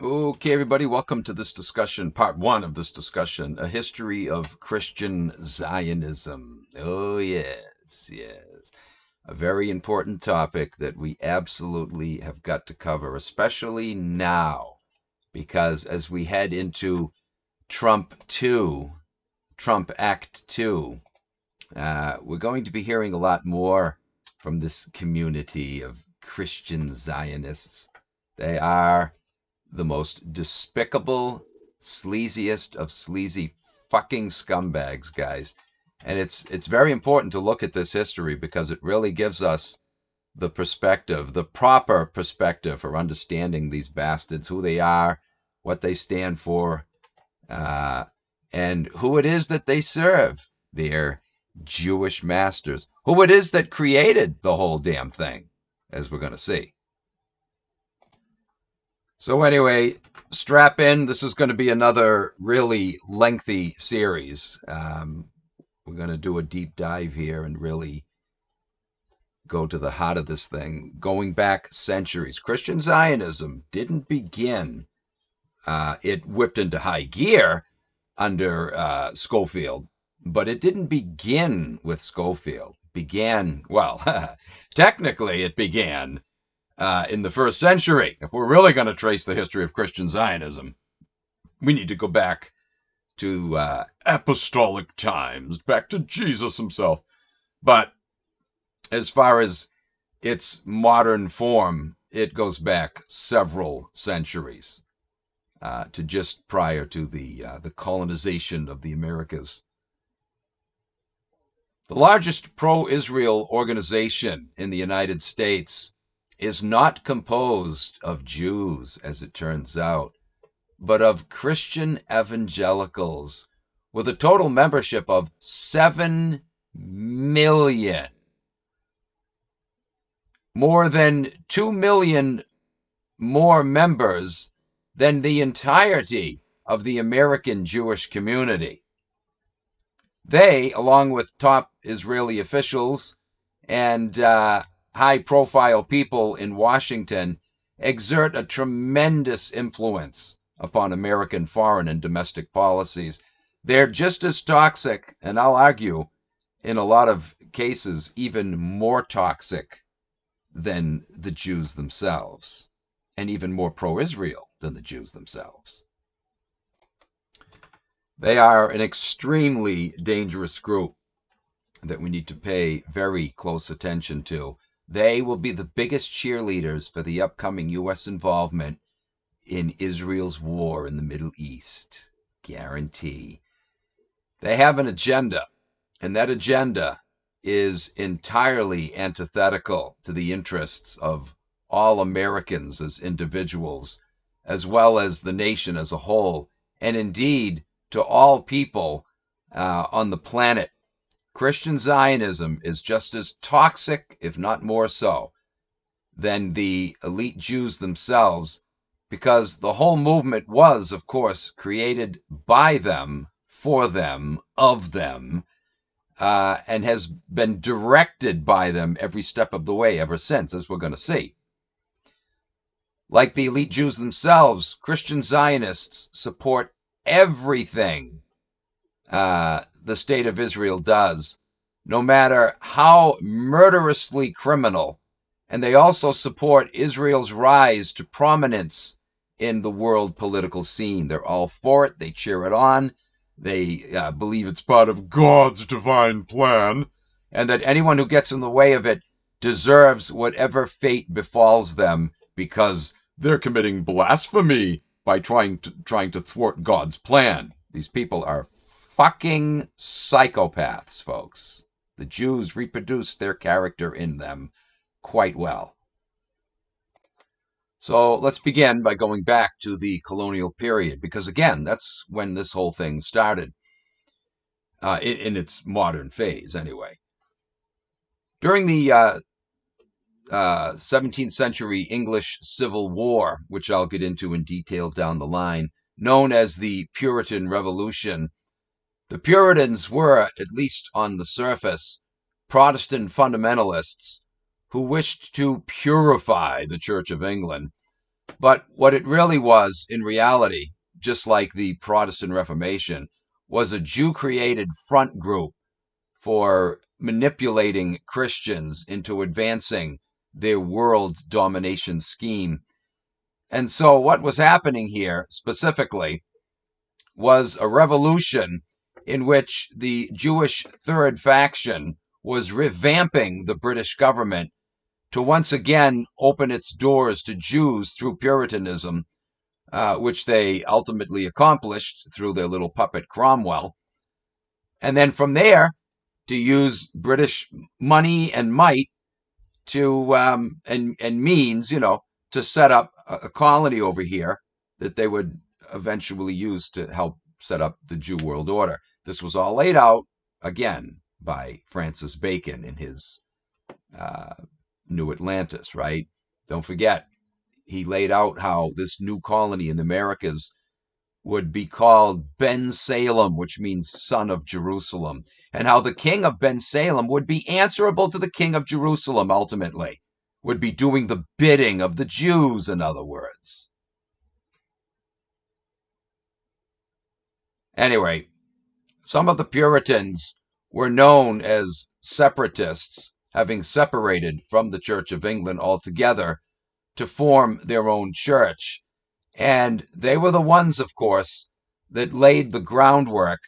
Okay, everybody, welcome to this discussion, part one of this discussion, a history of Christian Zionism. Oh, yes, yes. A very important topic that we absolutely have got to cover, especially now, because as we head into Trump 2, Trump Act 2, we're going to be hearing a lot more from this community of Christian Zionists. They are the most despicable, sleaziest of sleazy fucking scumbags, guys. And it's very important to look at this history because it really gives us the perspective, the proper perspective for understanding these bastards, who they are, what they stand for, and who it is that they serve. Their Jewish masters, who it is that created the whole damn thing, as we're going to see. So anyway, strap in. This is going to be another really lengthy series. We're going to do a deep dive here and really go to the heart of this thing. Going back centuries, Christian Zionism didn't begin. It whipped into high gear under Schofield, but it didn't begin with Schofield. Technically it began in the first century. If we're really going to trace the history of Christian Zionism, we need to go back to apostolic times, back to Jesus himself. But as far as its modern form, it goes back several centuries to just prior to the colonization of the Americas. The largest pro-Israel organization in the United States is not composed of Jews, as it turns out, but of Christian evangelicals with a total membership of 7 million. More than 2 million more members than the entirety of the American Jewish community. They, along with top Israeli officials and high-profile people in Washington, exert a tremendous influence upon American foreign and domestic policies. They're just as toxic, and I'll argue, in a lot of cases, even more toxic than the Jews themselves, and even more pro-Israel than the Jews themselves. They are an extremely dangerous group that we need to pay very close attention to. They will be the biggest cheerleaders for the upcoming U.S. involvement in Israel's war in the Middle East. Guarantee. They have an agenda, and that agenda is entirely antithetical to the interests of all Americans as individuals, as well as the nation as a whole, and indeed to all people on the planet. Christian Zionism is just as toxic, if not more so, than the elite Jews themselves, because the whole movement was, of course, created by them, for them, of them, and has been directed by them every step of the way ever since, as we're going to see. Like the elite Jews themselves, Christian Zionists support everything the state of Israel does, no matter how murderously criminal. And they also support Israel's rise to prominence in the world political scene. They're all for it. They cheer it on. They believe it's part of God's divine plan, and that anyone who gets in the way of it deserves whatever fate befalls them because they're committing blasphemy by trying to thwart God's plan. These people are fucking psychopaths, folks. The Jews reproduced their character in them quite well. So let's begin by going back to the colonial period, because again, that's when this whole thing started, in its modern phase anyway. During the 17th century English Civil War, which I'll get into in detail down the line, known as the Puritan Revolution, the Puritans were, at least on the surface, Protestant fundamentalists who wished to purify the Church of England But what it really was in reality, just like the Protestant Reformation, was a Jew-created front group for manipulating Christians into advancing their world domination scheme. And so what was happening here specifically was a revolution in which the Jewish third faction was revamping the British government to once again open its doors to Jews through Puritanism, which they ultimately accomplished through their little puppet Cromwell. And then from there, to use British money and might to and means, to set up a colony over here that they would eventually use to help set up the Jew world order. This was all laid out again by Francis Bacon in his New Atlantis, right? Don't forget, he laid out how this new colony in the Americas would be called Ben Salem, which means son of Jerusalem, and how the king of Ben Salem would be answerable to the king of Jerusalem ultimately, would be doing the bidding of the Jews, in other words. Anyway, some of the Puritans were known as separatists, having separated from the Church of England altogether to form their own church. And they were the ones, of course, that laid the groundwork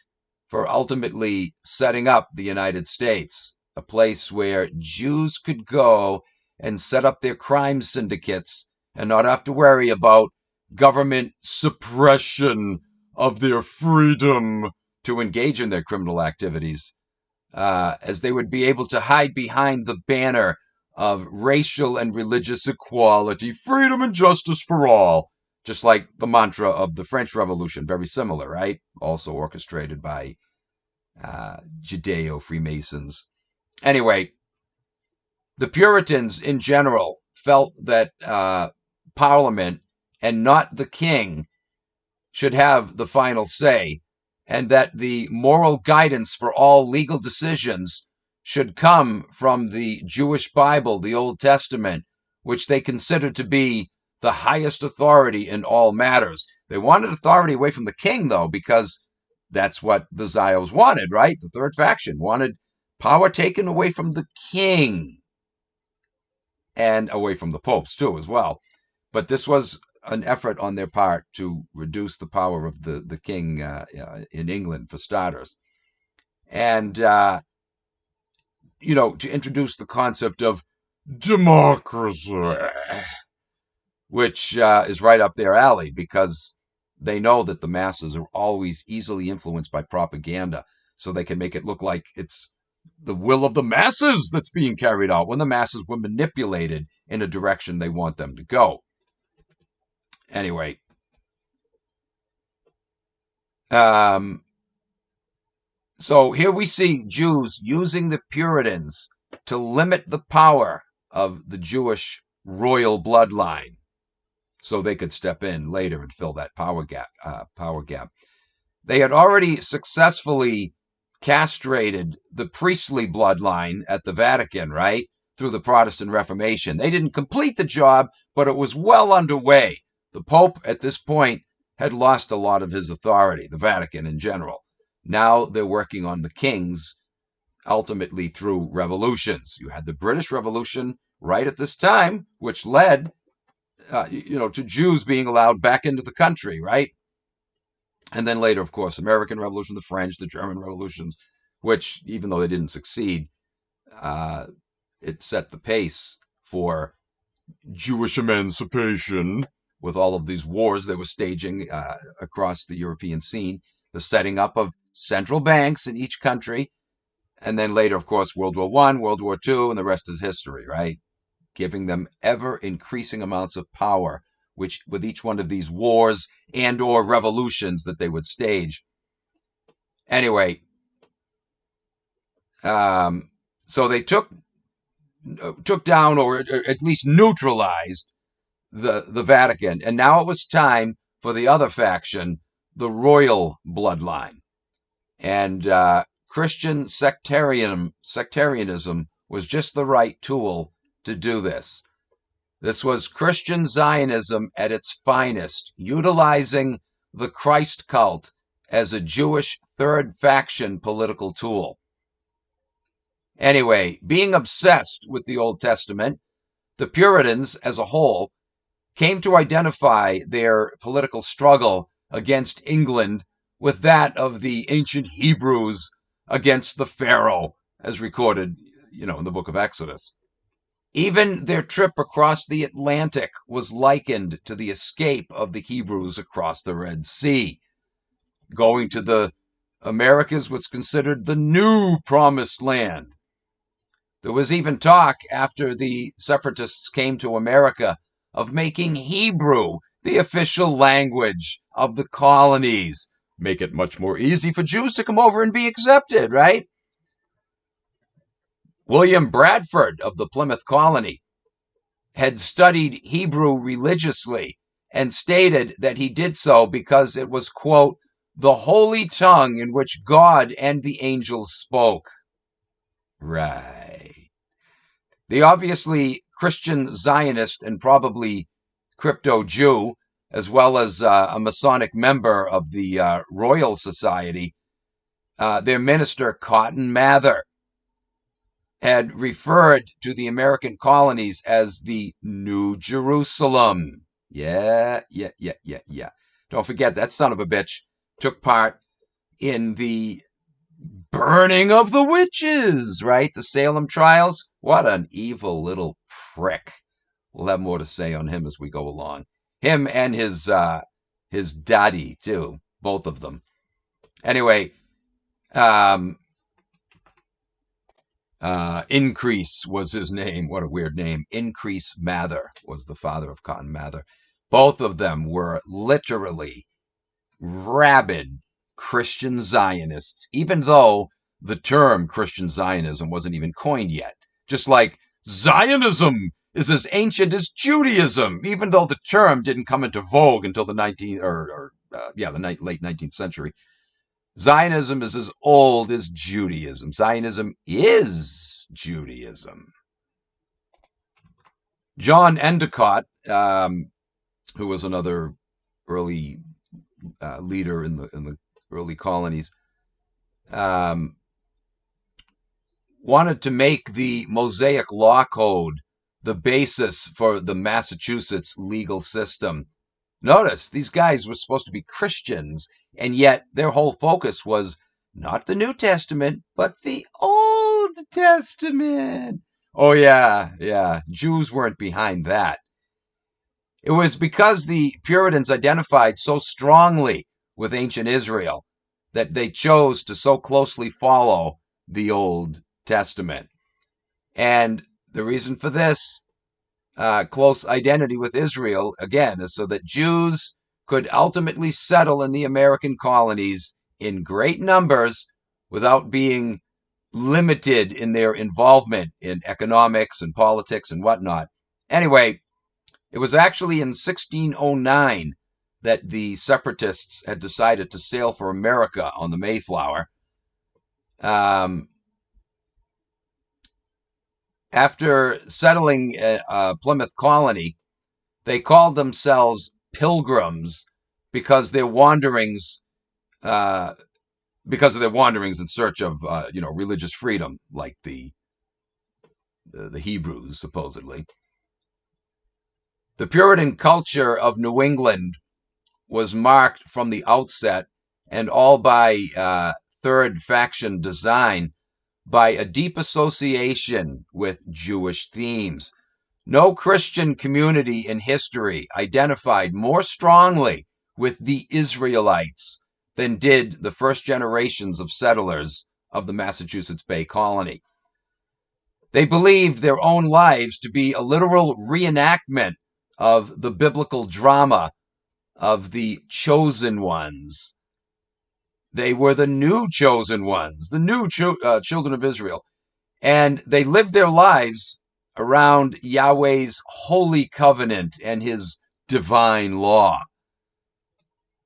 for ultimately setting up the United States, a place where Jews could go and set up their crime syndicates and not have to worry about government suppression of their freedom to engage in their criminal activities, as they would be able to hide behind the banner of racial and religious equality, freedom and justice for all, just like the mantra of the French Revolution, very similar, right? Also orchestrated by Judeo-Freemasons. Anyway, the Puritans in general felt that Parliament and not the king should have the final say, and that the moral guidance for all legal decisions should come from the Jewish Bible, the Old Testament, which they considered to be the highest authority in all matters. They wanted authority away from the king, though, because that's what the Zios wanted, right? The third faction wanted power taken away from the king and away from the popes, too, as well. But this was an effort on their part to reduce the power of the king in England, for starters. And, to introduce the concept of democracy, which is right up their alley, because they know that the masses are always easily influenced by propaganda, so they can make it look like it's the will of the masses that's being carried out when the masses were manipulated in a direction they want them to go. Anyway, so here we see Jews using the Puritans to limit the power of the Jewish royal bloodline, so they could step in later and fill that power gap. They had already successfully castrated the priestly bloodline at the Vatican, right, through the Protestant Reformation. They didn't complete the job, but it was well underway. The Pope at this point had lost a lot of his authority, the Vatican in general. Now they're working on the kings, ultimately through revolutions. You had the British Revolution right at this time, which led to Jews being allowed back into the country, right? And then later, of course, American Revolution, the French, the German revolutions, which, even though they didn't succeed, it set the pace for Jewish emancipation with all of these wars they were staging across the European scene, the setting up of central banks in each country, and then later, of course, World War I, World War II, and the rest is history, right? Giving them ever increasing amounts of power, which with each one of these wars and or revolutions that they would stage. Anyway, so they took down, or at least neutralized, the Vatican, and now it was time for the other faction, the royal bloodline. And Christian sectarianism was just the right tool to do this. This was Christian Zionism at its finest, utilizing the Christ cult as a Jewish third faction political tool. Anyway, being obsessed with the Old Testament, the Puritans as a whole came to identify their political struggle against England with that of the ancient Hebrews against the Pharaoh, as recorded, in the book of Exodus. Even their trip across the Atlantic was likened to the escape of the Hebrews across the Red Sea. Going to the Americas was considered the new promised land. There was even talk after the separatists came to America of making Hebrew the official language of the colonies. Make it much more easy for Jews to come over and be accepted, right? William Bradford of the Plymouth Colony had studied Hebrew religiously and stated that he did so because it was, quote, the holy tongue in which God and the angels spoke. Right. The obviously Christian Zionist and probably crypto-Jew, as well as a Masonic member of the Royal Society, their minister, Cotton Mather, had referred to the American colonies as the New Jerusalem. Yeah. Don't forget, that son of a bitch took part in the burning of the witches, right? The Salem trials. What an evil little prick. We'll have more to say on him as we go along. Him and his daddy, too. Both of them. Anyway, Increase was his name. What a weird name. Increase Mather was the father of Cotton Mather. Both of them were literally rabid Christian Zionists, even though the term Christian Zionism wasn't even coined yet. Just like Zionism is as ancient as Judaism, even though the term didn't come into vogue until the late 19th century. Zionism is as old as Judaism. Zionism is Judaism. John Endicott, who was another early leader in the early colonies, wanted to make the Mosaic Law Code the basis for the Massachusetts legal system. Notice, these guys were supposed to be Christians, and yet their whole focus was not the New Testament, but the Old Testament. Oh, yeah. Jews weren't behind that. It was because the Puritans identified so strongly with ancient Israel that they chose to so closely follow the Old Testament. And the reason for this close identity with Israel, again, is so that Jews could ultimately settle in the American colonies in great numbers without being limited in their involvement in economics and politics and whatnot. Anyway, it was actually in 1609 that the separatists had decided to sail for America on the Mayflower. After settling Plymouth Colony, they called themselves Pilgrims because of their wanderings in search of religious freedom, like the Hebrews supposedly. The Puritan culture of New England was marked from the outset, and all by third faction design, by a deep association with Jewish themes. No Christian community in history identified more strongly with the Israelites than did the first generations of settlers of the Massachusetts Bay Colony. They believed their own lives to be a literal reenactment of the biblical drama of the chosen ones. They were the new chosen ones, the new children of Israel. And they lived their lives around Yahweh's holy covenant and his divine law.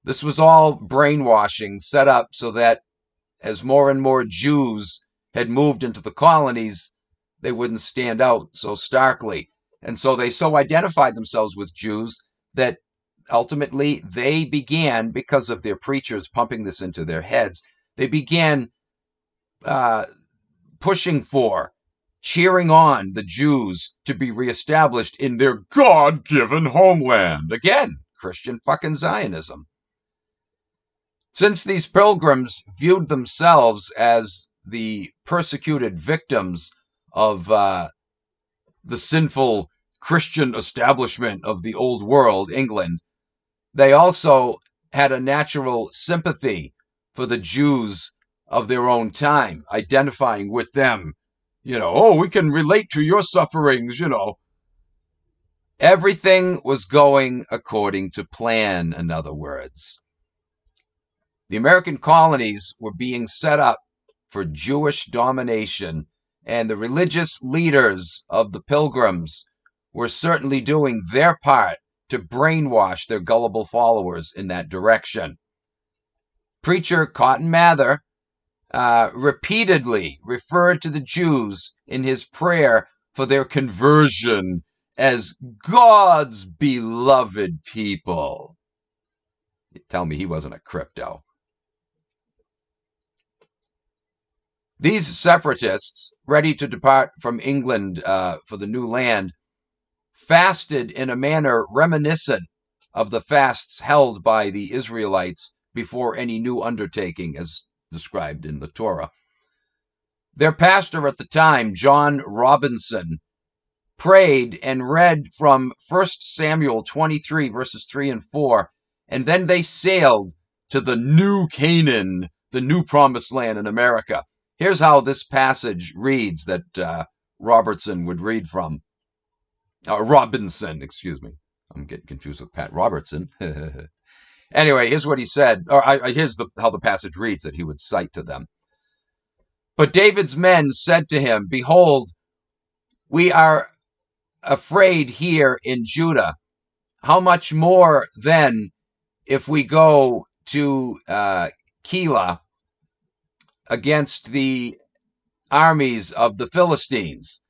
This was all brainwashing set up so that as more and more Jews had moved into the colonies, they wouldn't stand out so starkly. And so they so identified themselves with Jews that ultimately they began, because of their preachers pumping this into their heads, they began pushing for, cheering on the Jews to be reestablished in their God-given homeland. Again, Christian fucking Zionism. Since these pilgrims viewed themselves as the persecuted victims of the sinful Christian establishment of the old world, England, they also had a natural sympathy for the Jews of their own time, identifying with them. We can relate to your sufferings. Everything was going according to plan, in other words. The American colonies were being set up for Jewish domination, and the religious leaders of the pilgrims were certainly doing their part to brainwash their gullible followers in that direction. Preacher Cotton Mather repeatedly referred to the Jews in his prayer for their conversion as God's beloved people. You tell me he wasn't a crypto. These separatists, ready to depart from England for the new land, fasted in a manner reminiscent of the fasts held by the Israelites before any new undertaking, as described in the Torah. Their pastor at the time, John Robinson, prayed and read from 1 Samuel 23, verses 3 and 4, and then they sailed to the new Canaan, the new promised land in America. Here's how this passage reads that Robinson would read from. Robinson, excuse me. I'm getting confused with Pat Robertson. Anyway, here's what he said, or here's how the passage reads that he would cite to them. But David's men said to him, "Behold, we are afraid here in Judah. How much more then if we go to Keilah against the armies of the Philistines?"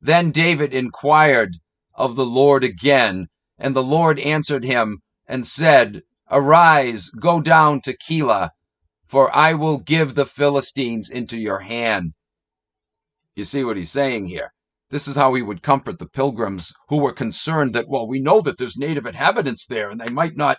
Then David inquired of the Lord again, and the Lord answered him and said, "Arise, go down to Keilah, for I will give the Philistines into your hand." You see what he's saying here? This is how he would comfort the pilgrims who were concerned that, well, we know that there's native inhabitants there and they might not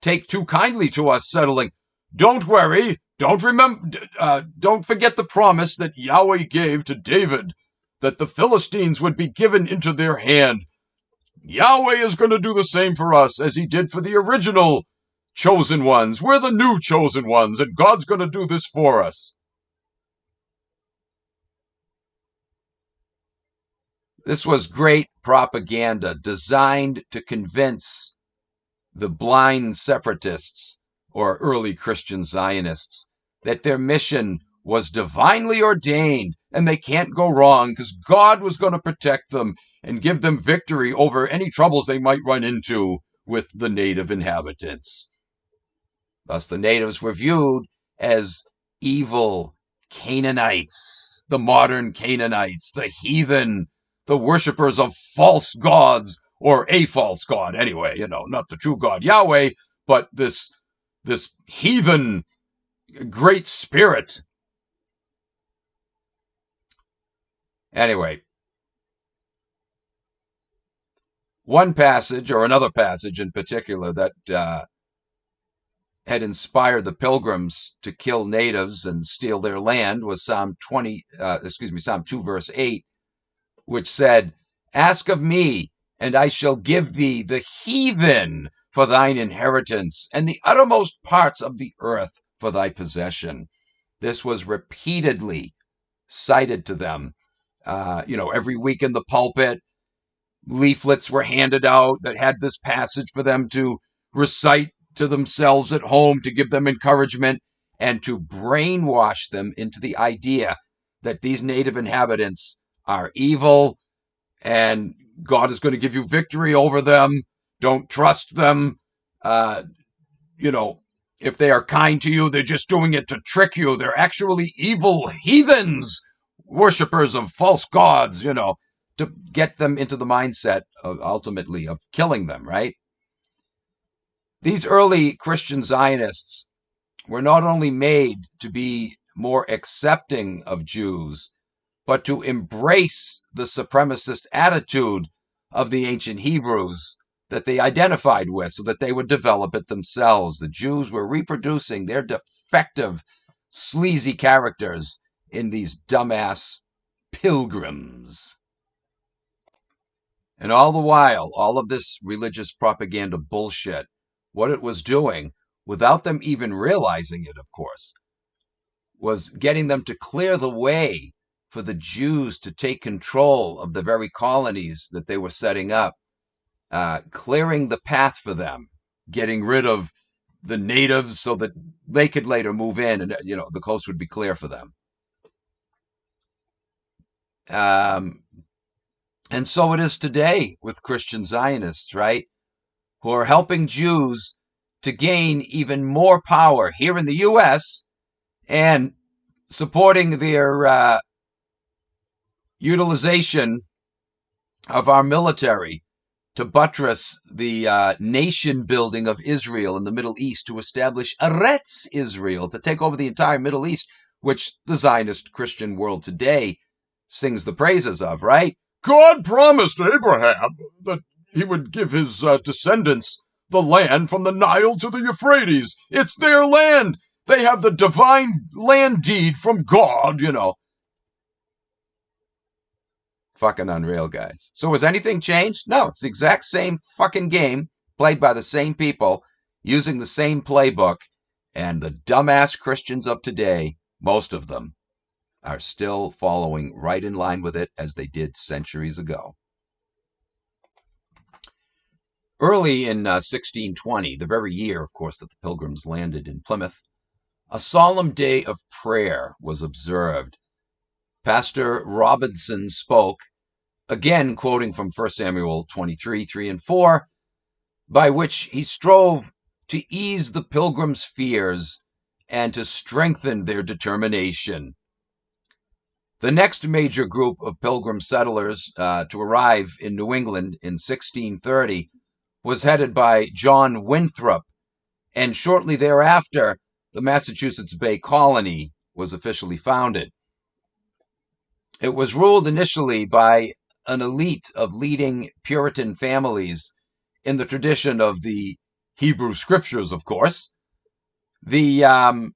take too kindly to us settling. Don't worry. Don't forget the promise that Yahweh gave to David, that the Philistines would be given into their hand. Yahweh is going to do the same for us as he did for the original chosen ones. We're the new chosen ones, and God's going to do this for us. This was great propaganda designed to convince the blind separatists, or early Christian Zionists, that their mission was divinely ordained and they can't go wrong because God was going to protect them and give them victory over any troubles they might run into with the native inhabitants. Thus, the natives were viewed as evil Canaanites, the modern Canaanites, the heathen, the worshippers of false gods, or a false god anyway, not the true God Yahweh, but this heathen great spirit. Anyway, one passage, or another passage in particular, that had inspired the pilgrims to kill natives and steal their land was Psalm 2, verse 8, which said, "Ask of me, and I shall give thee the heathen for thine inheritance, and the uttermost parts of the earth for thy possession." This was repeatedly cited to them. Every week in the pulpit, leaflets were handed out that had this passage for them to recite to themselves at home to give them encouragement and to brainwash them into the idea that these native inhabitants are evil and God is going to give you victory over them. Don't trust them. If they are kind to you, they're just doing it to trick you. They're actually evil heathens, worshippers of false gods, to get them into the mindset of ultimately of killing them, right? These early Christian Zionists were not only made to be more accepting of Jews, but to embrace the supremacist attitude of the ancient Hebrews that they identified with so that they would develop it themselves. The Jews were reproducing their defective, sleazy characters in these dumbass pilgrims. And all the while, all of this religious propaganda bullshit, what it was doing, without them even realizing it, of course, was getting them to clear the way for the Jews to take control of the very colonies that they were setting up, clearing the path for them, getting rid of the natives so that they could later move in and, the coast would be clear for them. And so it is today with Christian Zionists, right? Who are helping Jews to gain even more power here in the U.S. and supporting their utilization of our military to buttress the nation building of Israel in the Middle East, to establish Eretz Israel, to take over the entire Middle East, which the Zionist Christian world today sings the praises of, right? God promised Abraham that he would give his descendants the land from the Nile to the Euphrates. It's their land. They have the divine land deed from God, Fucking unreal, guys. So has anything changed? No, it's the exact same fucking game played by the same people using the same playbook. And the dumbass Christians of today, most of them, are still following right in line with it as they did centuries ago. Early in 1620, the very year, of course, that the Pilgrims landed in Plymouth, a solemn day of prayer was observed. Pastor Robinson spoke, again quoting from 1 Samuel 23, 3 and 4, by which he strove to ease the Pilgrims' fears and to strengthen their determination. The next major group of Pilgrim settlers to arrive in New England in 1630 was headed by John Winthrop, and shortly thereafter, the Massachusetts Bay Colony was officially founded. It was ruled initially by an elite of leading Puritan families in the tradition of the Hebrew Scriptures, of course. The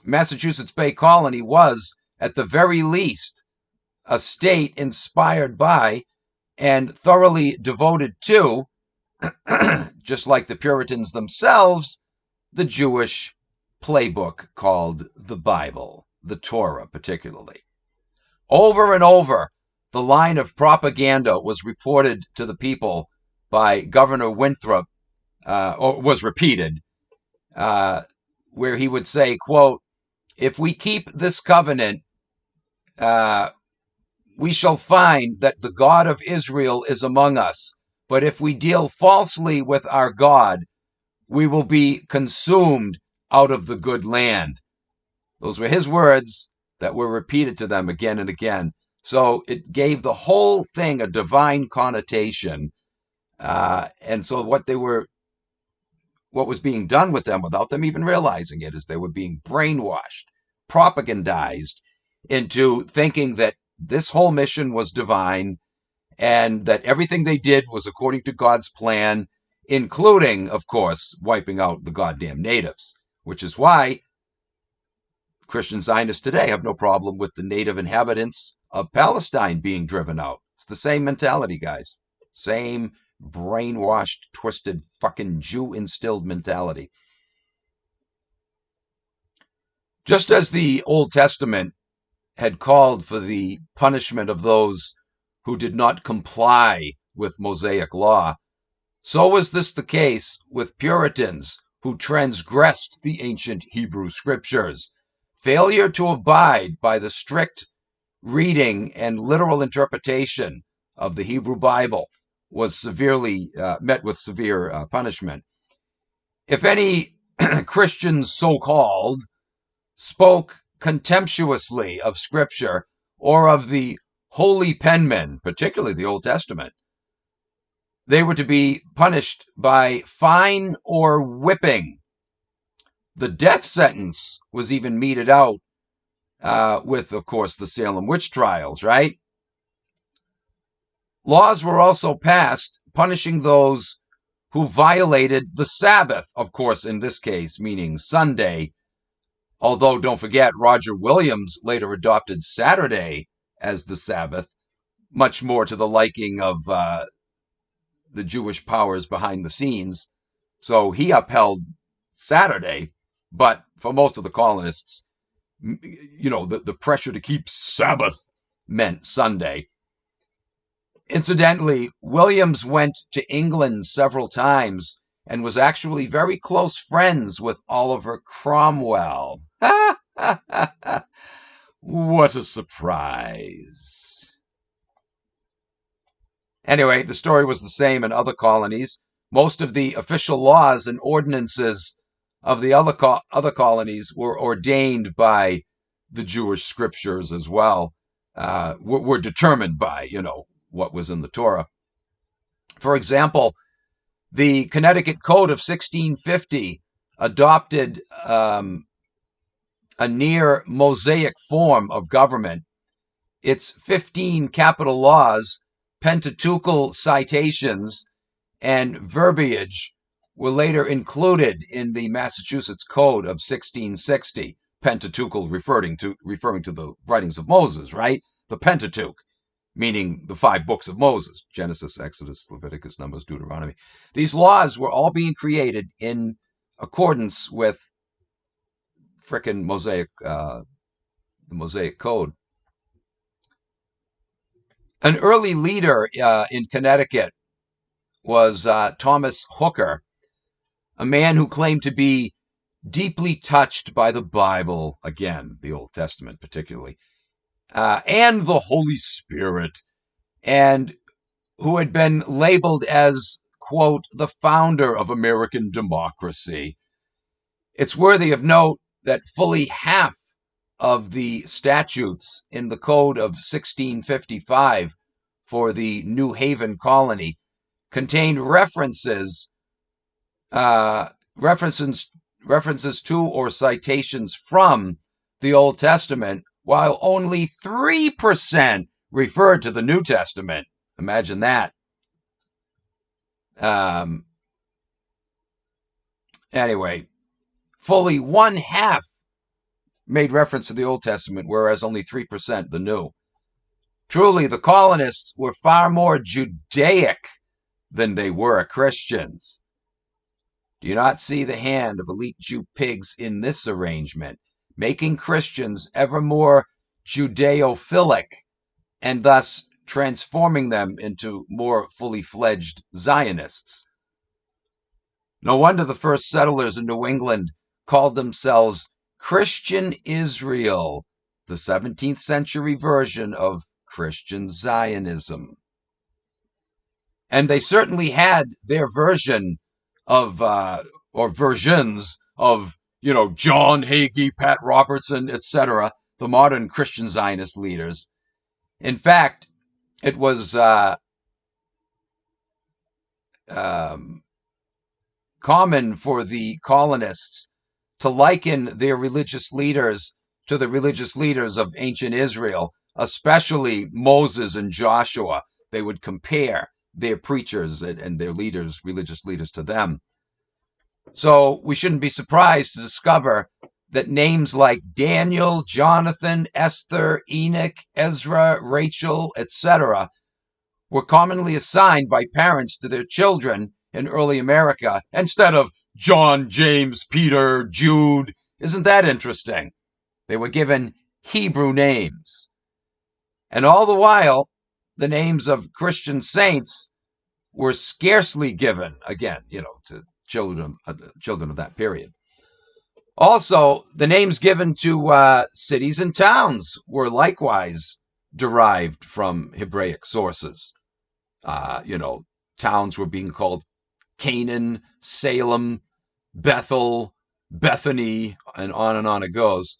Massachusetts Bay Colony was, at the very least, a state inspired by and thoroughly devoted to, just like the Puritans themselves, the Jewish playbook called the Bible, the Torah particularly. Over and over, the line of propaganda was reported to the people by Governor Winthrop, or was repeated, where he would say, quote, "If we keep this covenant, we shall find that the God of Israel is among us. But if we deal falsely with our God, we will be consumed out of the good land." Those were his words that were repeated to them again and again. So it gave the whole thing a divine connotation. And so what was being done with them without them even realizing it is they were being brainwashed, propagandized into thinking that this whole mission was divine and that everything they did was according to God's plan, including, of course, wiping out the goddamn natives, which is why Christian Zionists today have no problem with the native inhabitants of Palestine being driven out. It's the same mentality, guys. Same brainwashed, twisted, fucking Jew-instilled mentality. Just as the Old Testament had called for the punishment of those who did not comply with Mosaic law, so was this the case with Puritans who transgressed the ancient Hebrew Scriptures. Failure to abide by the strict reading and literal interpretation of the Hebrew Bible was severely met with severe punishment. If any Christians, so-called, spoke contemptuously of Scripture or of the holy penmen, particularly the Old Testament, they were to be punished by fine or whipping. The death sentence was even meted out with, of course, the Salem witch trials, right? Laws were also passed punishing those who violated the Sabbath, of course, in this case, meaning Sunday. Although, don't forget, Roger Williams later adopted Saturday as the Sabbath, much more to the liking of the Jewish powers behind the scenes. So he upheld Saturday, but for most of the colonists, the pressure to keep Sabbath meant Sunday. Incidentally, Williams went to England several times and was actually very close friends with Oliver Cromwell. What a surprise. Anyway, the story was the same in other colonies. Most of the official laws and ordinances of the other colonies were ordained by the Jewish scriptures as well, were determined by, what was in the Torah. For example, the Connecticut Code of 1650 adopted a near Mosaic form of government. Its 15 capital laws, Pentateuchal citations, and verbiage were later included in the Massachusetts Code of 1660. Pentateuchal referring to the writings of Moses, right? The Pentateuch, meaning the 5 books of Moses: Genesis, Exodus, Leviticus, Numbers, Deuteronomy. These laws were all being created in accordance with frickin' the Mosaic Code. An early leader in Connecticut was Thomas Hooker, a man who claimed to be deeply touched by the Bible, again, the Old Testament particularly, and the Holy Spirit, and who had been labeled as, quote, the founder of American democracy. It's worthy of note that fully half of the statutes in the Code of 1655 for the New Haven colony contained references to or citations from the Old Testament, while only 3% referred to the New Testament. Imagine that. Anyway, fully 1/2 made reference to the Old Testament, whereas only 3% the New. Truly, the colonists were far more Judaic than they were Christians. Do you not see the hand of elite Jew pigs in this arrangement, making Christians ever more Judeophilic and thus transforming them into more fully fledged Zionists? No wonder the first settlers in New England called themselves Christian Israel, the 17th century version of Christian Zionism. And they certainly had their version of, or versions of, John Hagee, Pat Robertson, etc., the modern Christian Zionist leaders. In fact, it was common for the colonists to liken their religious leaders to the religious leaders of ancient Israel, especially Moses and Joshua. They would compare their preachers and their leaders, religious leaders, to them. So we shouldn't be surprised to discover that names like Daniel, Jonathan, Esther, Enoch, Ezra, Rachel, etc. were commonly assigned by parents to their children in early America instead of John, James, Peter, Jude. Isn't that interesting? They were given Hebrew names. And all the while, the names of Christian saints were scarcely given, again, to children of that period. Also, the names given to cities and towns were likewise derived from Hebraic sources. Towns were being called Canaan, Salem, Bethel, Bethany, and on it goes.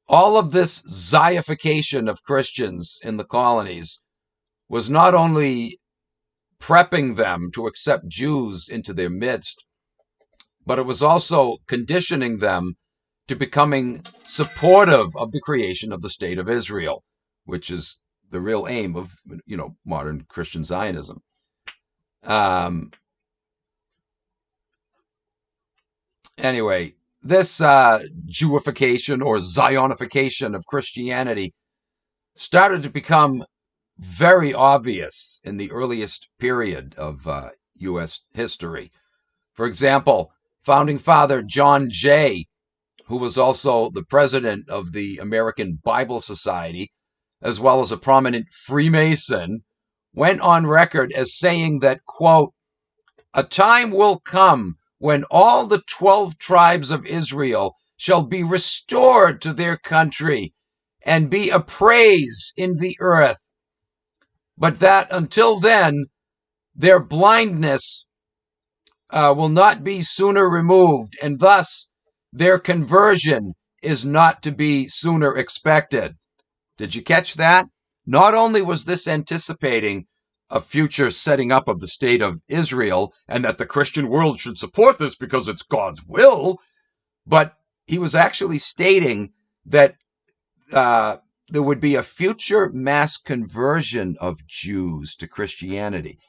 All of this Zionification of Christians in the colonies was not only prepping them to accept Jews into their midst, but it was also conditioning them to becoming supportive of the creation of the state of Israel, which is the real aim of, modern Christian Zionism. Anyway, this Jewification or Zionification of Christianity started to become very obvious in the earliest period of U.S. history. For example, founding father John Jay, who was also the president of the American Bible Society, as well as a prominent Freemason, went on record as saying that, quote, "A time will come when all the 12 tribes of Israel shall be restored to their country and be a praise in the earth, but that until then, their blindness will not be sooner removed, and thus their conversion is not to be sooner expected." Did you catch that? Not only was this anticipating a future setting up of the state of Israel and that the Christian world should support this because it's God's will, but he was actually stating that there would be a future mass conversion of Jews to Christianity.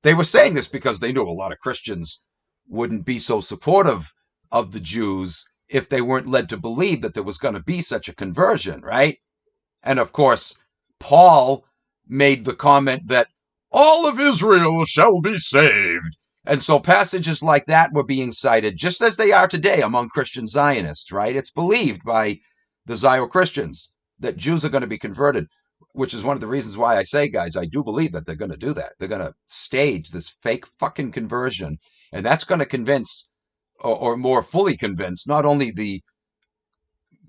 They were saying this because they knew a lot of Christians wouldn't be so supportive of the Jews if they weren't led to believe that there was going to be such a conversion, right? And of course, Paul made the comment that all of Israel shall be saved. And so passages like that were being cited, just as they are today among Christian Zionists, right? It's believed by the Zio Christians that Jews are going to be converted, which is one of the reasons why I say, guys, I do believe that they're going to do that. They're going to stage this fake fucking conversion. And that's going to convince, or more fully convince, not only the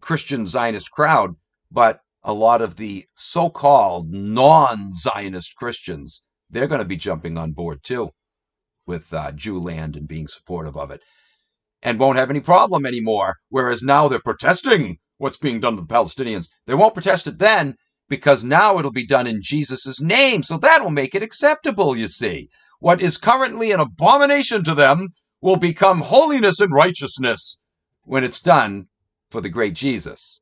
Christian Zionist crowd, but a lot of the so-called non-Zionist Christians. They're going to be jumping on board too with Jew land and being supportive of it, and won't have any problem anymore. Whereas now they're protesting what's being done to the Palestinians. They won't protest it then because now it'll be done in Jesus' name. So that'll make it acceptable, you see. What is currently an abomination to them will become holiness and righteousness when it's done for the great Jesus.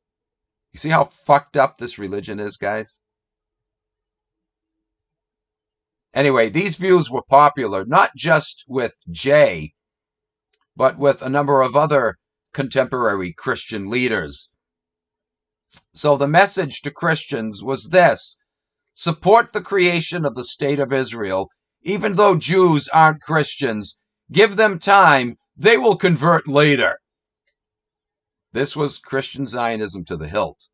You see how fucked up this religion is, guys? Anyway, these views were popular not just with Jay, but with a number of other contemporary Christian leaders. So the message to Christians was this: support the creation of the state of Israel, even though Jews aren't Christians. Give them time, they will convert later. This was Christian Zionism to the hilt.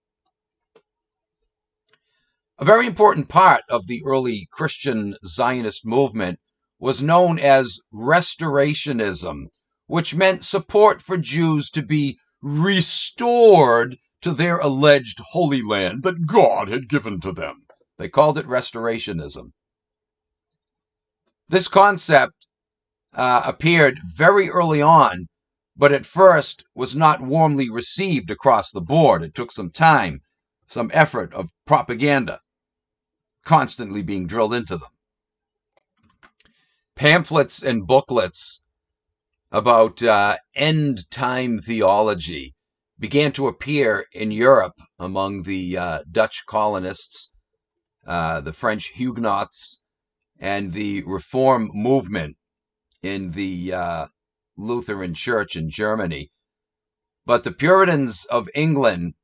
A very important part of the early Christian Zionist movement was known as restorationism, which meant support for Jews to be restored to their alleged holy land that God had given to them. They called it restorationism. This concept appeared very early on, but at first was not warmly received across the board. It took some time, some effort of propaganda constantly being drilled into them. Pamphlets and booklets about end-time theology began to appear in Europe among the Dutch colonists, the French Huguenots, and the Reform movement in the Lutheran Church in Germany. But the Puritans of England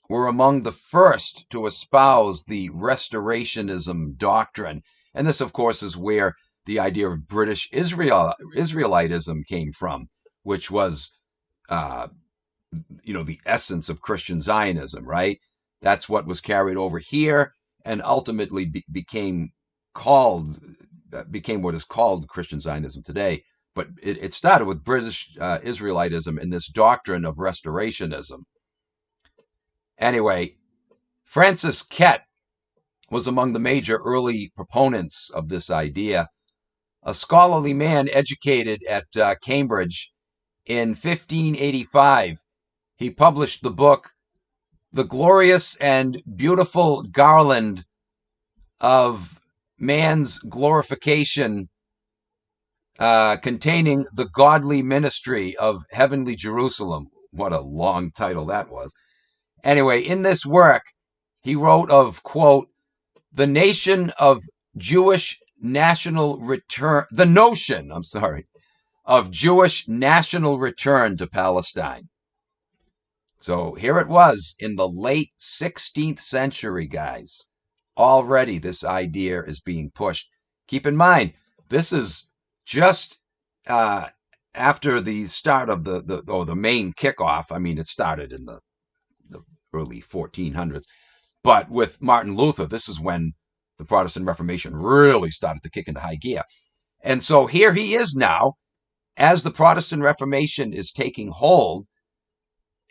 were among the first to espouse the restorationism doctrine. And this, of course, is where the idea of British Israelitism came from, which was, the essence of Christian Zionism, right? That's what was carried over here and ultimately became what is called Christian Zionism today. But it started with British Israelitism and this doctrine of restorationism. Anyway, Francis Kett was among the major early proponents of this idea. A scholarly man educated at Cambridge in 1585, he published the book the glorious and beautiful garland of man's glorification, containing the godly ministry of heavenly Jerusalem. What a long title that was. Anyway, in this work, he wrote of, quote, the nation of Jewish national return, the notion, I'm sorry, of Jewish national return to Palestine. So here it was in the late 16th century, guys. Already this idea is being pushed. Keep in mind, this is just after the start of the main kickoff. I mean, it started in the early 1400s. But with Martin Luther, this is when the Protestant Reformation really started to kick into high gear. And so here he is now, as the Protestant Reformation is taking hold.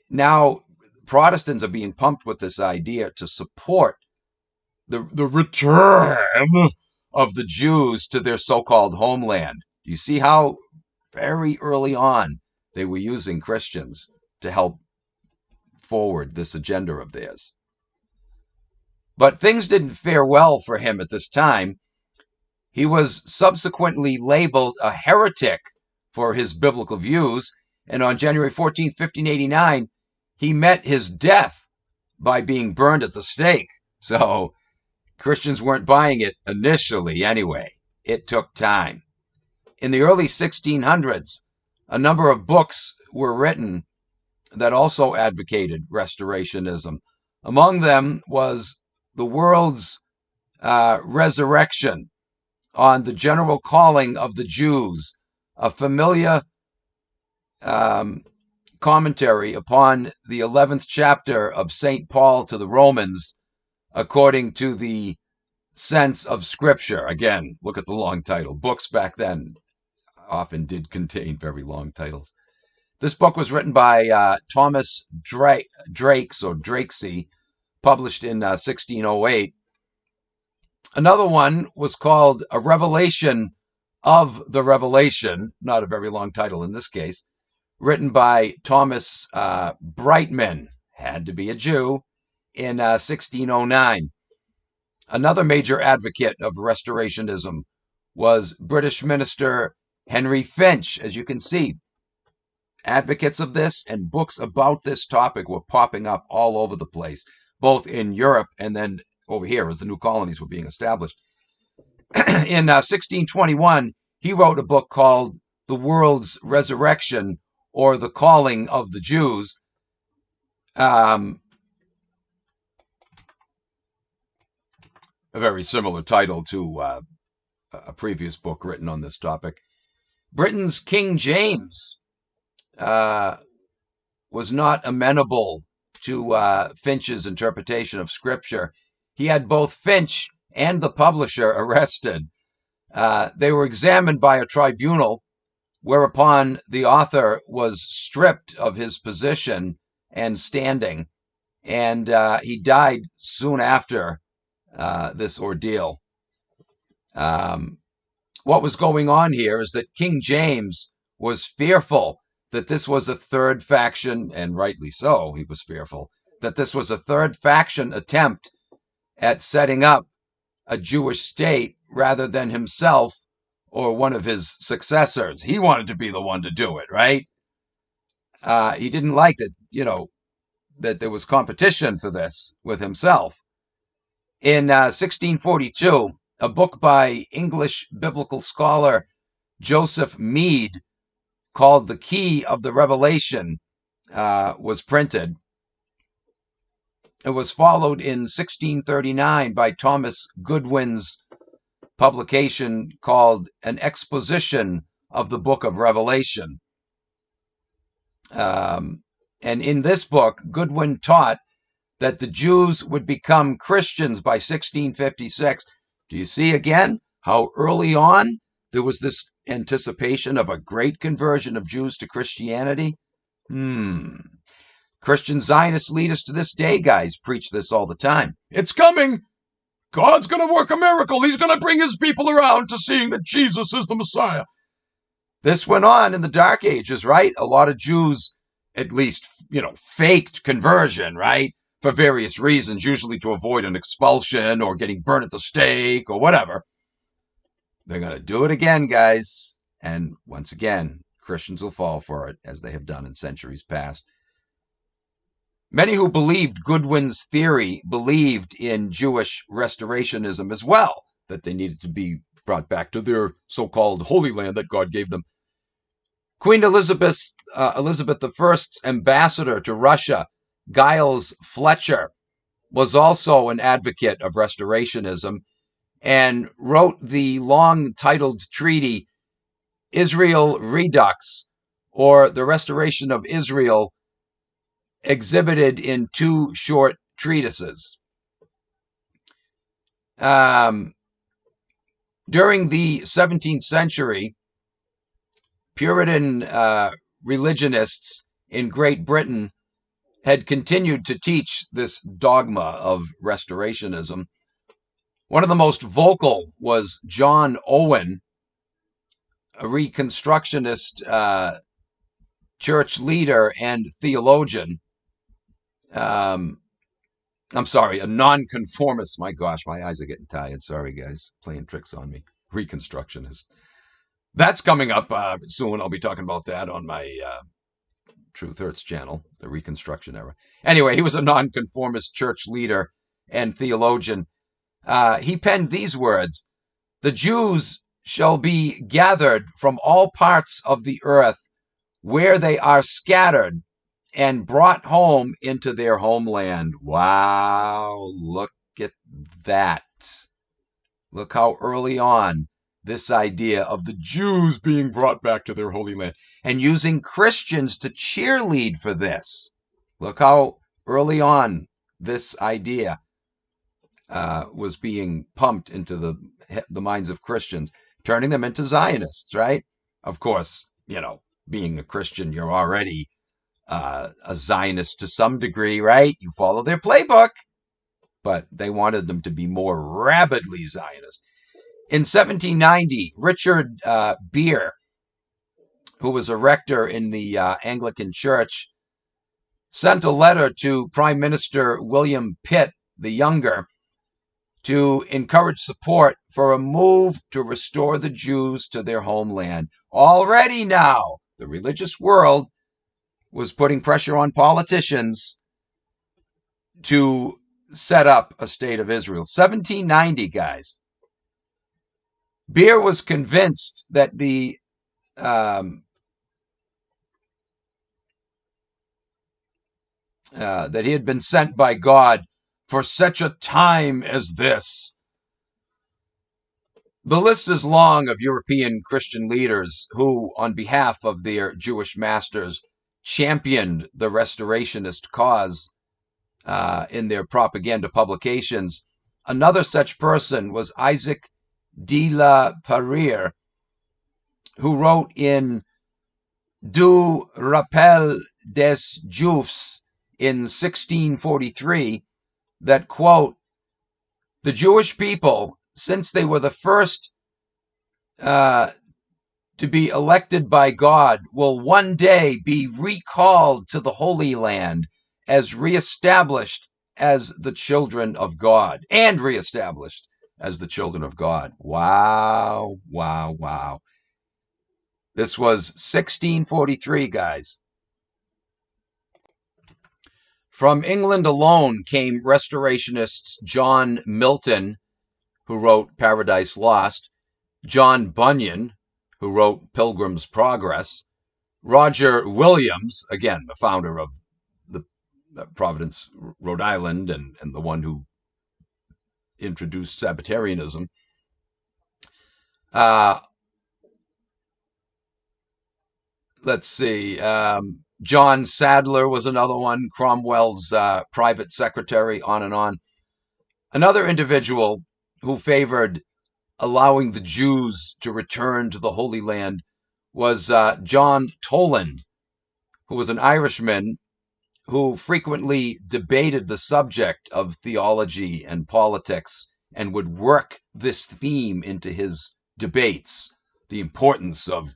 Now, Protestants are being pumped with this idea to support the return of the Jews to their so-called homeland. You see how very early on they were using Christians to help forward this agenda of theirs. But things didn't fare well for him at this time. He was subsequently labeled a heretic for his biblical views, and on January 14, 1589, he met his death by being burned at the stake. So Christians weren't buying it initially anyway. It took time. In the early 1600s, a number of books were written that also advocated restorationism. Among them was The World's Resurrection, on the general calling of the Jews, a familiar commentary upon the 11th chapter of St. Paul to the Romans, according to the sense of Scripture. Again, look at the long title. Books back then often did contain very long titles. This book was written by Thomas Drakesy, published in 1608. Another one was called A Revelation of the Revelation, not a very long title in this case, written by Thomas Brightman, had to be a Jew, in 1609. Another major advocate of restorationism was British minister Henry Finch. As you can see, advocates of this and books about this topic were popping up all over the place, both in Europe and then over here as the new colonies were being established. In 1621, he wrote a book called The World's Resurrection, or The Calling of the Jews. A very similar title to a previous book written on this topic. Britain's King James was not amenable to Finch's interpretation of Scripture. He had both Finch and the publisher arrested. They were examined by a tribunal, whereupon the author was stripped of his position and standing, and he died soon after this ordeal. What was going on here is that King James was fearful that this was a third faction, and rightly so, he was fearful, that this was a third faction attempt at setting up a Jewish state rather than himself or one of his successors. He wanted to be the one to do it, right? He didn't like that, that there was competition for this with himself. In 1642, a book by English biblical scholar Joseph Mead called The Key of the Revelation was printed. It was followed in 1639 by Thomas Goodwin's publication called An Exposition of the Book of Revelation. And in this book, Goodwin taught that the Jews would become Christians by 1656. Do you see again how early on there was this anticipation of a great conversion of Jews to Christianity? Christian Zionist leaders to this day, guys, preach this all the time. It's coming. God's going to work a miracle. He's going to bring his people around to seeing that Jesus is the Messiah. This went on in the Dark Ages, right? A lot of Jews, at least, faked conversion, right? for various reasons, usually to avoid an expulsion or getting burned at the stake or whatever. They're going to do it again, guys. And once again, Christians will fall for it, as they have done in centuries past. Many who believed Goodwin's theory believed in Jewish restorationism as well, that they needed to be brought back to their so-called Holy Land that God gave them. Queen Elizabeth I's ambassador to Russia, Giles Fletcher, was also an advocate of restorationism and wrote the long-titled treaty Israel Redux, or the Restoration of Israel, exhibited in 2 short treatises. During the 17th century, Puritan religionists in Great Britain had continued to teach this dogma of restorationism. One of the most vocal was John Owen, a Reconstructionist church leader and theologian. I'm sorry, a nonconformist. My gosh, my eyes are getting tired. Sorry, guys, playing tricks on me. Reconstructionist. That's coming up soon. I'll be talking about that on my Truth Hurts channel, the Reconstruction era. Anyway, he was a nonconformist church leader and theologian. He penned these words: "The Jews shall be gathered from all parts of the earth where they are scattered and brought home into their homeland." Wow, look at that. Look how early on this idea of the Jews being brought back to their Holy Land and using Christians to cheerlead for this. Look how early on this idea was being pumped into the minds of Christians, turning them into Zionists, right? Of course, being a Christian, you're already a Zionist to some degree, right? You follow their playbook, but they wanted them to be more rabidly Zionist. In 1790, Richard Beer, who was a rector in the Anglican Church, sent a letter to Prime Minister William Pitt the Younger to encourage support for a move to restore the Jews to their homeland. Already now, the religious world was putting pressure on politicians to set up a state of Israel. 1790, guys. Beer was convinced that that he had been sent by God for such a time as this. The list is long of European Christian leaders who, on behalf of their Jewish masters, championed the restorationist cause in their propaganda publications. Another such person was Isaac de la Pereire, who wrote in Du Rappel des Juifs in 1643 that, quote, "The Jewish people, since they were the first to be elected by God, will one day be recalled to the Holy Land as reestablished as the children of God," and reestablished as the children of God. Wow, wow, wow. This was 1643, guys. From England alone came restorationists John Milton, who wrote Paradise Lost, John Bunyan, who wrote Pilgrim's Progress, Roger Williams, again, the founder of the Providence, Rhode Island, and the one who introduced Sabbatarianism. Let's see. John Sadler was another one, Cromwell's private secretary, on and on. Another individual who favored allowing the Jews to return to the Holy Land was John Toland, who was an Irishman who frequently debated the subject of theology and politics and would work this theme into his debates, the importance of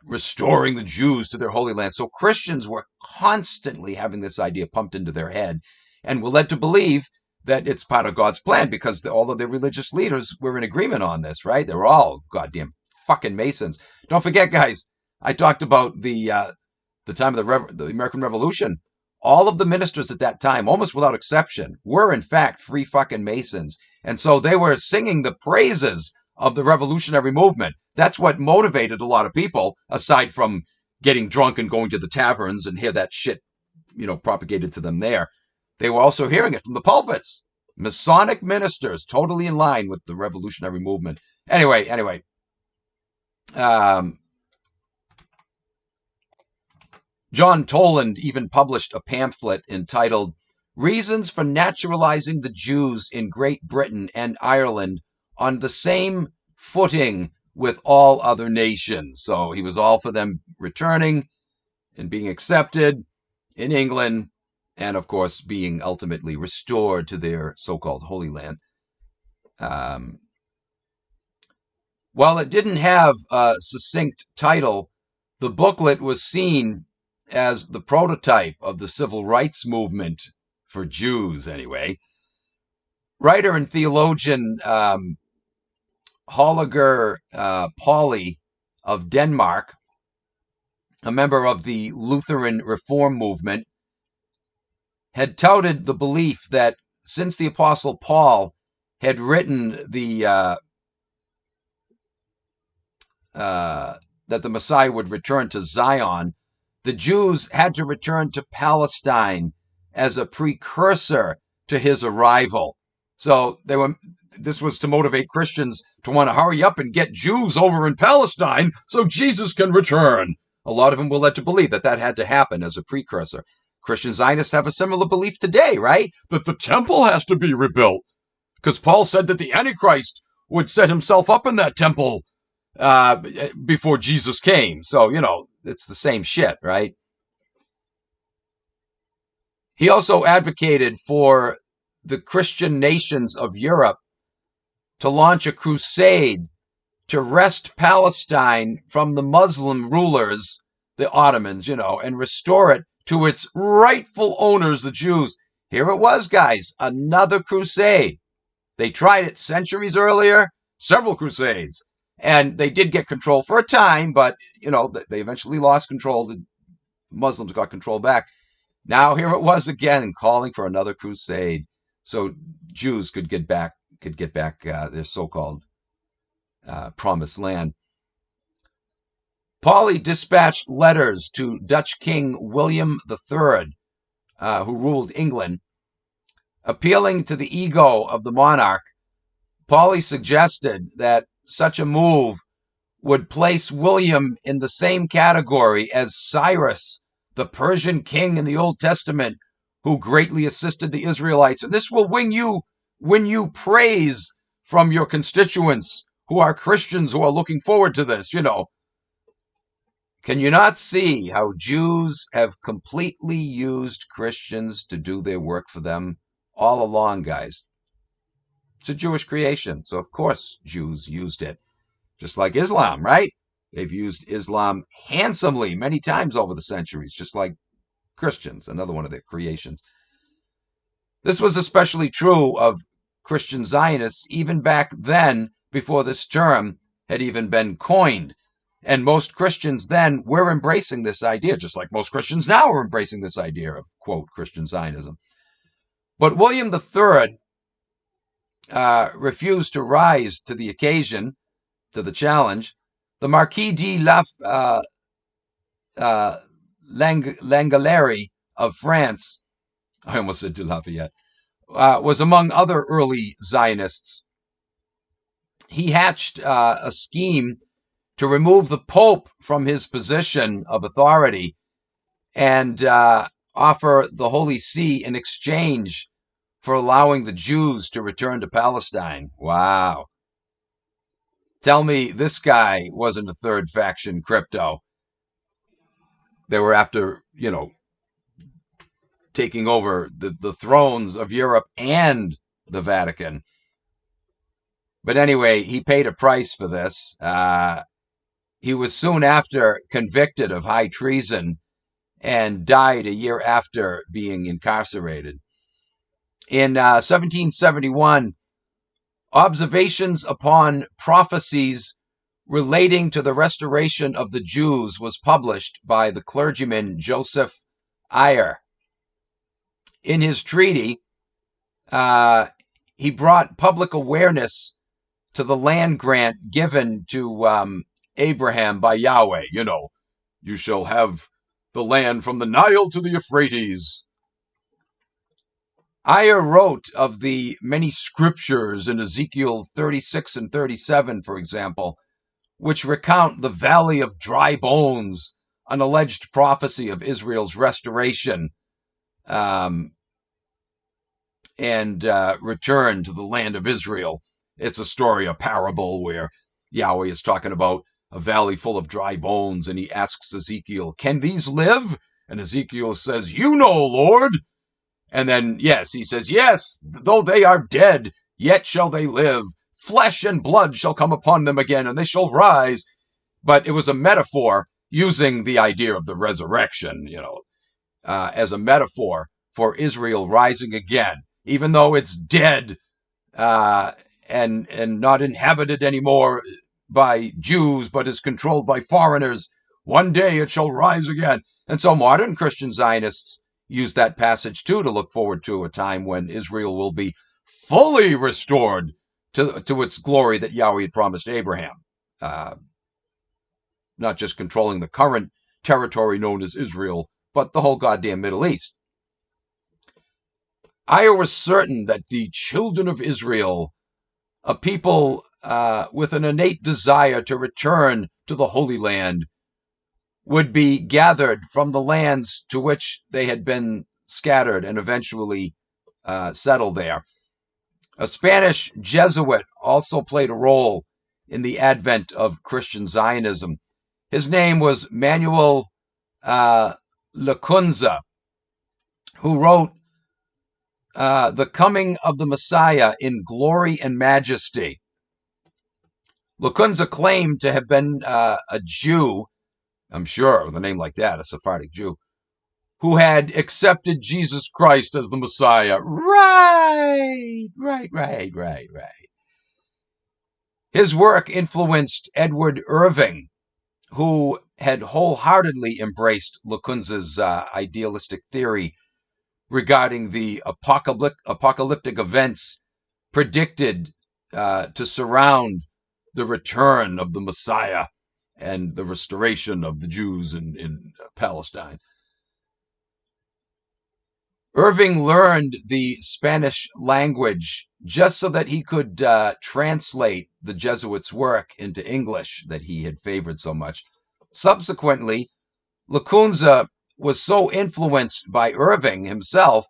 restoring the Jews to their Holy Land. So Christians were constantly having this idea pumped into their head. And we're led to believe that it's part of God's plan because all of the religious leaders were in agreement on this, right? They were all goddamn fucking Masons. Don't forget, guys, I talked about the time of the American Revolution. All of the ministers at that time, almost without exception, were in fact free fucking Masons. And so they were singing the praises of the revolutionary movement. That's what motivated a lot of people, aside from getting drunk and going to the taverns and hear that shit, propagated to them there. They were also hearing it from the pulpits. Masonic ministers, totally in line with the revolutionary movement. Anyway. John Toland even published a pamphlet entitled Reasons for Naturalizing the Jews in Great Britain and Ireland on the Same Footing with All Other Nations. So he was all for them returning and being accepted in England, and of course being ultimately restored to their so-called Holy Land. While it didn't have a succinct title, the booklet was seen as the prototype of the civil rights movement for Jews, anyway. Writer and theologian Holger Pauli of Denmark, a member of the Lutheran Reform movement, had touted the belief that since the Apostle Paul had written that the Messiah would return to Zion, the Jews had to return to Palestine as a precursor to his arrival. So this was to motivate Christians to want to hurry up and get Jews over in Palestine so Jesus can return. A lot of them were led to believe that had to happen as a precursor. Christian Zionists have a similar belief today, right? That the temple has to be rebuilt. Because Paul said that the Antichrist would set himself up in that temple before Jesus came. So, it's the same shit, right? He also advocated for the Christian nations of Europe to launch a crusade to wrest Palestine from the Muslim rulers, the Ottomans, and restore it to its rightful owners, the Jews. Here it was, guys, another crusade. They tried it centuries earlier, several crusades, and they did get control for a time, but, they eventually lost control. The Muslims got control back. Now here it was again, calling for another crusade, so Jews could get back their so-called promised land. Pauli dispatched letters to Dutch King William III, who ruled England. Appealing to the ego of the monarch, Pauli suggested that such a move would place William in the same category as Cyrus, the Persian king in the Old Testament, who greatly assisted the Israelites. And this will win you praise from your constituents who are Christians who are looking forward to this, Can you not see how Jews have completely used Christians to do their work for them all along, guys? It's a Jewish creation, so of course Jews used it. Just like Islam, right? They've used Islam handsomely many times over the centuries, just like Christians, another one of their creations. This was especially true of Christian Zionists even back then, before this term had even been coined. And most Christians then were embracing this idea, just like most Christians now are embracing this idea of, quote, Christian Zionism. But William III refused to rise to the occasion, to the challenge. The Marquis de Langelier of France, I almost said de Lafayette, was among other early Zionists. He hatched a scheme to remove the Pope from his position of authority and offer the Holy See in exchange for allowing the Jews to return to Palestine. Wow. Tell me this guy wasn't a third faction crypto. They were after, taking over the thrones of Europe and the Vatican. But anyway, he paid a price for this. He was soon after convicted of high treason and died a year after being incarcerated. In 1771, Observations upon Prophecies Relating to the Restoration of the Jews was published by the clergyman Joseph Eyre. In his treaty, he brought public awareness to the land grant given to Abraham by Yahweh. You shall have the land from the Nile to the Euphrates. Eyre wrote of the many scriptures in Ezekiel 36 and 37, for example, which recount the valley of dry bones, an alleged prophecy of Israel's restoration and return to the land of Israel. It's a story, a parable, where Yahweh is talking about a valley full of dry bones, and he asks Ezekiel, "Can these live?" And Ezekiel says, "You know, Lord." And then, yes, he says, "Yes, though they are dead, yet shall they live. Flesh and blood shall come upon them again, and they shall rise." But it was a metaphor using the idea of the resurrection, as a metaphor for Israel rising again, even though it's dead and not inhabited anymore by Jews, but is controlled by foreigners. One day it shall rise again. And so modern Christian Zionists use that passage too to look forward to a time when Israel will be fully restored to its glory that Yahweh had promised Abraham. Not just controlling the current territory known as Israel, but the whole goddamn Middle East. Eyre was certain that the children of Israel, a people with an innate desire to return to the Holy Land, would be gathered from the lands to which they had been scattered and eventually settled there. A Spanish Jesuit also played a role in the advent of Christian Zionism. His name was Manuel Lacunza, who wrote The Coming of the Messiah in Glory and Majesty. Lacunza claimed to have been a Jew, I'm sure, with a name like that, a Sephardic Jew, who had accepted Jesus Christ as the Messiah. Right. His work influenced Edward Irving, who had wholeheartedly embraced Lacunza's idealistic theory regarding the apocalyptic events predicted to surround the return of the Messiah and the restoration of the Jews in Palestine. Irving learned the Spanish language just so that he could translate the Jesuits' work into English that he had favored so much. Subsequently, Lacunza was so influenced by Irving himself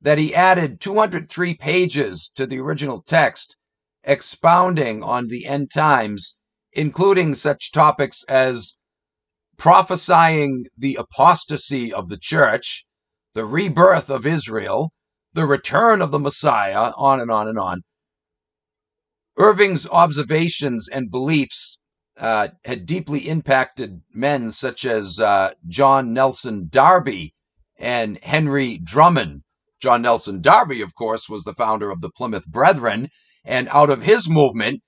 that he added 203 pages to the original text, expounding on the end times, including such topics as prophesying the apostasy of the church, the rebirth of Israel, the return of the Messiah, on and on and on. Irving's observations and beliefs had deeply impacted men such as John Nelson Darby and Henry Drummond. John Nelson Darby, of course, was the founder of the Plymouth Brethren, and out of his movement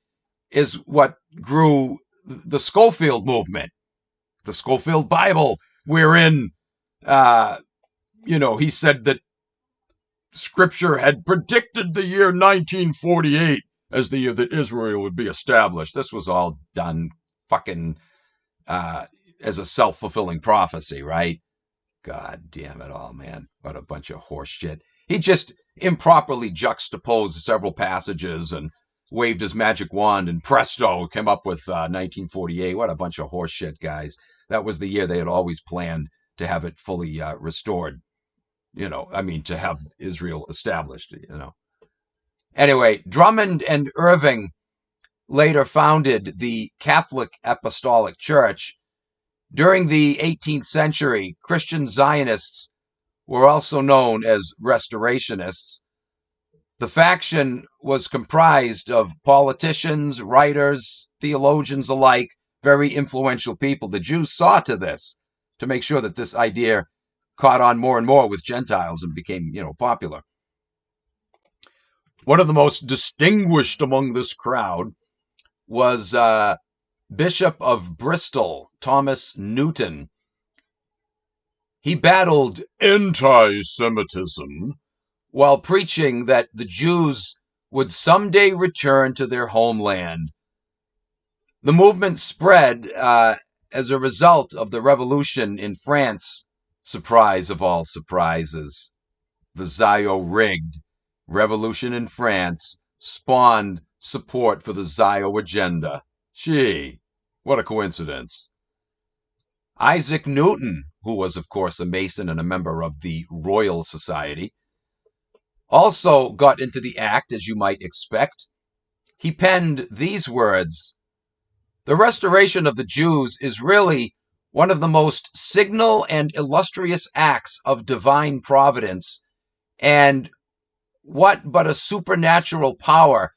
is what grew the Scofield movement, the Scofield Bible, wherein he said that Scripture had predicted the year 1948 as the year that Israel would be established. This was all done fucking as a self-fulfilling prophecy, right? God damn it all, man. What a bunch of horse shit. He just improperly juxtaposed several passages and waved his magic wand, and presto, came up with 1948. What a bunch of horse shit, guys. That was the year they had always planned to have it fully restored. To have Israel established, Anyway, Drummond and Irving later founded the Catholic Apostolic Church. During the 18th century, Christian Zionists were also known as Restorationists. The faction was comprised of politicians, writers, theologians alike, very influential people. The Jews saw to this to make sure that this idea caught on more and more with Gentiles and became, popular. One of the most distinguished among this crowd was Bishop of Bristol, Thomas Newton. He battled anti-Semitism while preaching that the Jews would someday return to their homeland. The movement spread as a result of the revolution in France. Surprise of all surprises. The Zio-rigged revolution in France spawned support for the Zio agenda. Gee, what a coincidence. Isaac Newton, who was, of course, a Mason and a member of the Royal Society, also got into the act, as you might expect. He penned these words: "The restoration of the Jews is really one of the most signal and illustrious acts of divine providence, and what but a supernatural power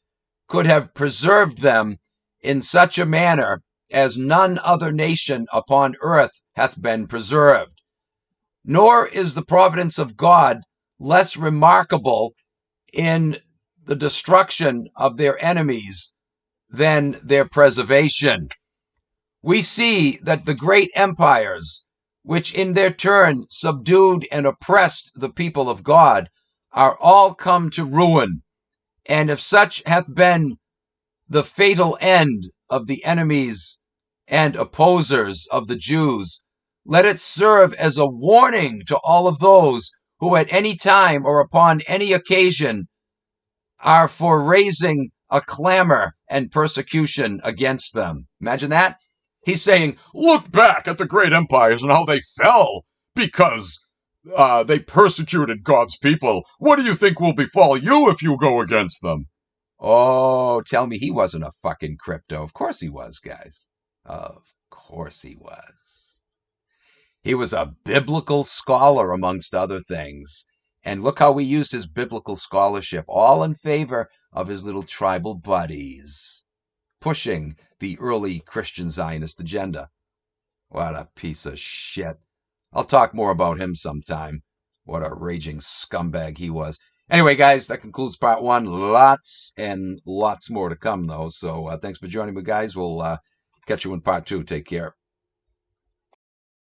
could have preserved them in such a manner as none other nation upon earth hath been preserved. Nor is the providence of God less remarkable in the destruction of their enemies than their preservation. We see that the great empires, which in their turn subdued and oppressed the people of God, are all come to ruin. And if such hath been the fatal end of the enemies and opposers of the Jews, let it serve as a warning to all of those who at any time or upon any occasion are for raising a clamor and persecution against them." Imagine that. He's saying, look back at the great empires and how they fell because they persecuted God's people. What do you think will befall you if you go against them? Oh, tell me he wasn't a fucking crypto. Of course he was, guys. Of course he was. He was a biblical scholar, amongst other things. And look how we used his biblical scholarship, all in favor of his little tribal buddies, pushing the early Christian Zionist agenda. What a piece of shit. I'll talk more about him sometime. What a raging scumbag he was. Anyway, guys, that concludes part one. Lots and lots more to come, though. So thanks for joining me, guys. We'll catch you in part two. Take care.